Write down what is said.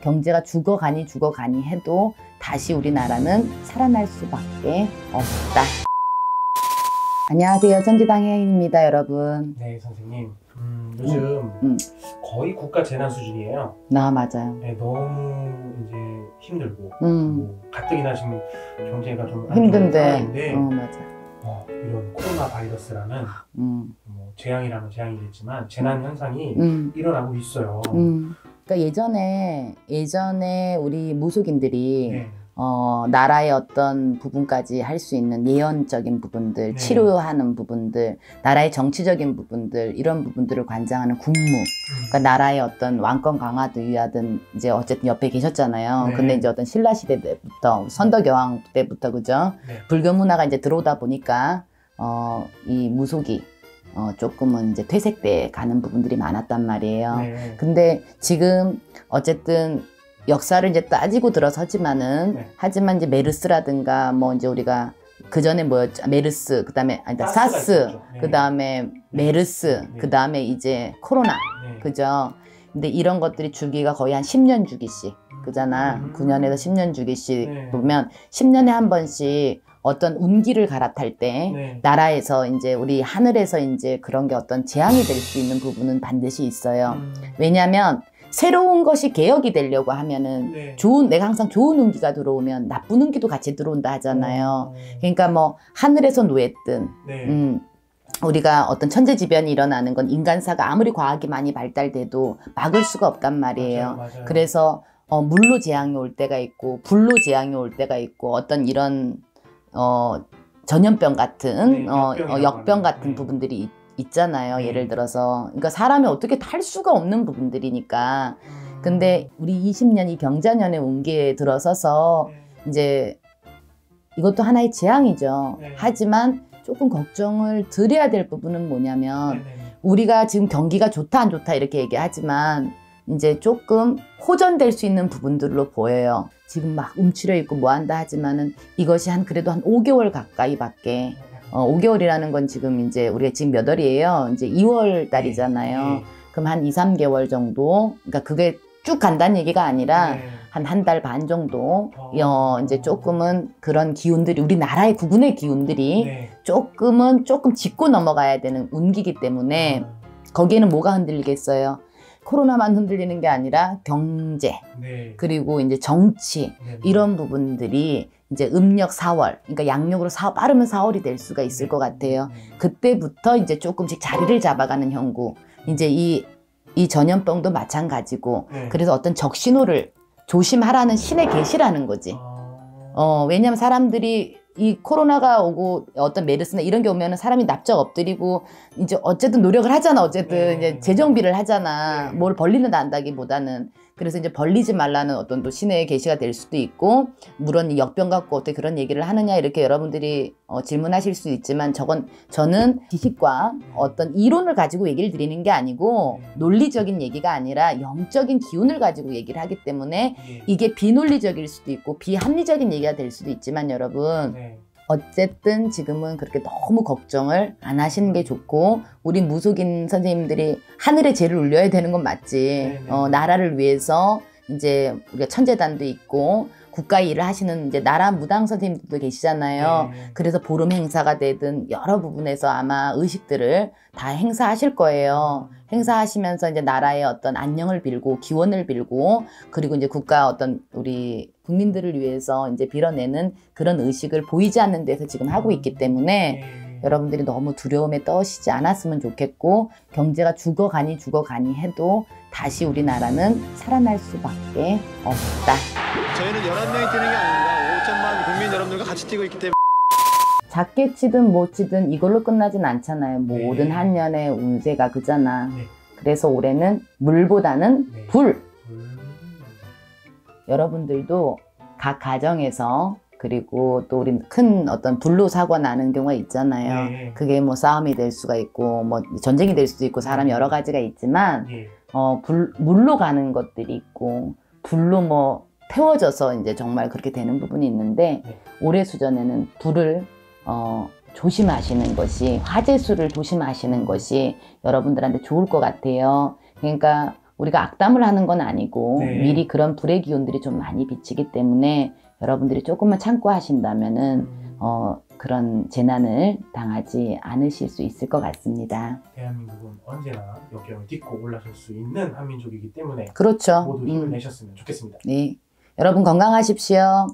경제가 죽어가니 해도 다시 우리나라는 살아날 수밖에 없다. 안녕하세요. 천지당해인입니다, 여러분. 네, 선생님. 요즘 거의 국가 재난 수준이에요. 맞아요. 네, 너무 이제 힘들고 뭐 가뜩이나 지금 경제가 좀 힘든데, 맞아. 이런 코로나 바이러스라는 뭐 재앙이라면 재앙이겠지만 재난 현상이 일어나고 있어요. 그러니까 예전에 우리 무속인들이 네. 나라의 어떤 부분까지 할 수 있는 예언적인 부분들, 네. 치료하는 부분들, 나라의 정치적인 부분들, 이런 부분들을 관장하는 국무, 그러니까 나라의 어떤 왕권 강화도 위하든 이제 어쨌든 옆에 계셨잖아요. 네. 근데 이제 어떤 신라 시대 때부터 선덕여왕 때부터 그죠? 네. 불교 문화가 이제 들어오다 보니까 이 무속이 조금은 이제 퇴색돼 가는 부분들이 많았단 말이에요. 네. 근데 지금 어쨌든 역사를 이제 따지고 들어서지만은 네. 하지만 이제 메르스라든가 뭐 이제 우리가 그 전에 뭐였죠? 메르스, 그다음에 사스, 네. 그다음에 메르스, 네. 그다음에 이제 코로나, 네. 그죠? 근데 이런 것들이 주기가 거의 한 10년 주기씩 그잖아. 9년에서 10년 주기씩 네. 보면 10년에 한 번씩 어떤 운기를 갈아탈 때 네. 나라에서 이제 우리 하늘에서 이제 그런 게 어떤 재앙이 될 수 있는 부분은 반드시 있어요. 왜냐하면 새로운 것이 개혁이 되려고 하면은 네. 내가 항상 좋은 운기가 들어오면 나쁜 운기도 같이 들어온다 하잖아요. 그러니까 뭐 하늘에서 노했든 네. 우리가 어떤 천재지변이 일어나는 건 인간사가 아무리 과학이 많이 발달돼도 막을 수가 없단 말이에요. 맞아요. 그래서 물로 재앙이 올 때가 있고 불로 재앙이 올 때가 있고 어떤 이런 전염병 같은 네, 역병 같은 네. 부분들이 있잖아요. 네. 예를 들어서 그러니까 사람이 어떻게 다 할 수가 없는 부분들이니까. 근데 우리 20년 이 경자년의 운기에 들어서서 네. 이제 이것도 하나의 재앙이죠. 네. 하지만 조금 걱정을 드려야 될 부분은 뭐냐면 네. 우리가 지금 경기가 좋다 안 좋다 이렇게 얘기하지만 이제 조금 호전될 수 있는 부분들로 보여요. 지금 막 움츠려 있고 뭐 한다 하지만은 이것이 그래도 한 5개월 가까이밖에 5개월이라는 건 지금 이제 우리가 지금 몇 월이에요? 이제 2월 달이잖아요. 그럼 한 2, 3개월 정도. 그러니까 그게 쭉 간다는 얘기가 아니라 한 달 반 정도 이제 조금은 그런 기운들이 우리나라의 국운의 기운들이 조금 짚고 넘어가야 되는 운기이기 때문에 거기에는 뭐가 흔들리겠어요? 코로나만 흔들리는 게 아니라 경제 그리고 이제 정치 이런 부분들이 이제 음력 4월, 그러니까 양력으로 빠르면 4월이 될 수가 있을 것 같아요. 그때부터 이제 조금씩 자리를 잡아가는 형국. 이제 이 전염병도 마찬가지고, 그래서 어떤 적신호를 조심하라는 신의 계시라는 거지. 왜냐면 사람들이 이 코로나가 오고 어떤 메르스나 이런 게 오면은 사람이 납작 엎드리고 이제 어쨌든 노력을 하잖아. 어쨌든 이제 재정비를 하잖아. 뭘 벌리는 안다기보다는. 그래서 이제 벌리지 말라는 어떤 또 신의 계시가 될 수도 있고, 물론 이 역병 갖고 어떻게 그런 얘기를 하느냐 이렇게 여러분들이 질문하실 수 있지만 저는 지식과 어떤 이론을 가지고 얘기를 드리는 게 아니고 논리적인 얘기가 아니라 영적인 기운을 가지고 얘기를 하기 때문에 이게 비논리적일 수도 있고 비합리적인 얘기가 될 수도 있지만 여러분 어쨌든 지금은 그렇게 너무 걱정을 안 하시는 게 좋고, 우리 무속인 선생님들이 하늘의 제를 울려야 되는 건 맞지. 나라를 위해서 이제 우리가 천재단도 있고 국가의 일을 하시는 이제 나라 무당 선생님들도 계시잖아요. 그래서 보름 행사가 되든 여러 부분에서 아마 의식들을 다 행사하실 거예요. 행사하시면서 이제 나라의 어떤 안녕을 빌고 기원을 빌고 그리고 이제 국가 어떤 우리 국민들을 위해서 이제 빌어내는 그런 의식을 보이지 않는 데서 지금 하고 있기 때문에 여러분들이 너무 두려움에 떠시지 않았으면 좋겠고, 경제가 죽어가니 해도 다시 우리나라는 살아날 수밖에 없다. 저희는 11명이 뛰는 게 아닙니다. 5천만 국민 여러분들과 같이 뛰고 있기 때문에 작게 치든 못 치든 이걸로 끝나진 않잖아요. 모든 한 년의 운세가 그잖아. 그래서 올해는 물보다는 불. 여러분들도 각 가정에서 그리고 또 우리 큰 어떤 불로 사고 나는 경우가 있잖아요. 그게 뭐 싸움이 될 수가 있고 뭐 전쟁이 될 수도 있고 사람 여러 가지가 있지만 물로 가는 것들이 있고 불로 뭐 태워져서 이제 정말 그렇게 되는 부분이 있는데 올해 수전에는 불을 조심하시는 것이, 화재수를 조심하시는 것이 여러분들한테 좋을 것 같아요. 그러니까 우리가 악담을 하는 건 아니고 네. 미리 그런 불의 기운들이 좀 많이 비치기 때문에 여러분들이 조금만 참고 하신다면은 그런 재난을 당하지 않으실 수 있을 것 같습니다. 대한민국은 언제나 역경을 딛고 올라설 수 있는 한민족이기 때문에 그렇죠. 모두 힘을 내셨으면 좋겠습니다. 네. 여러분 건강하십시오.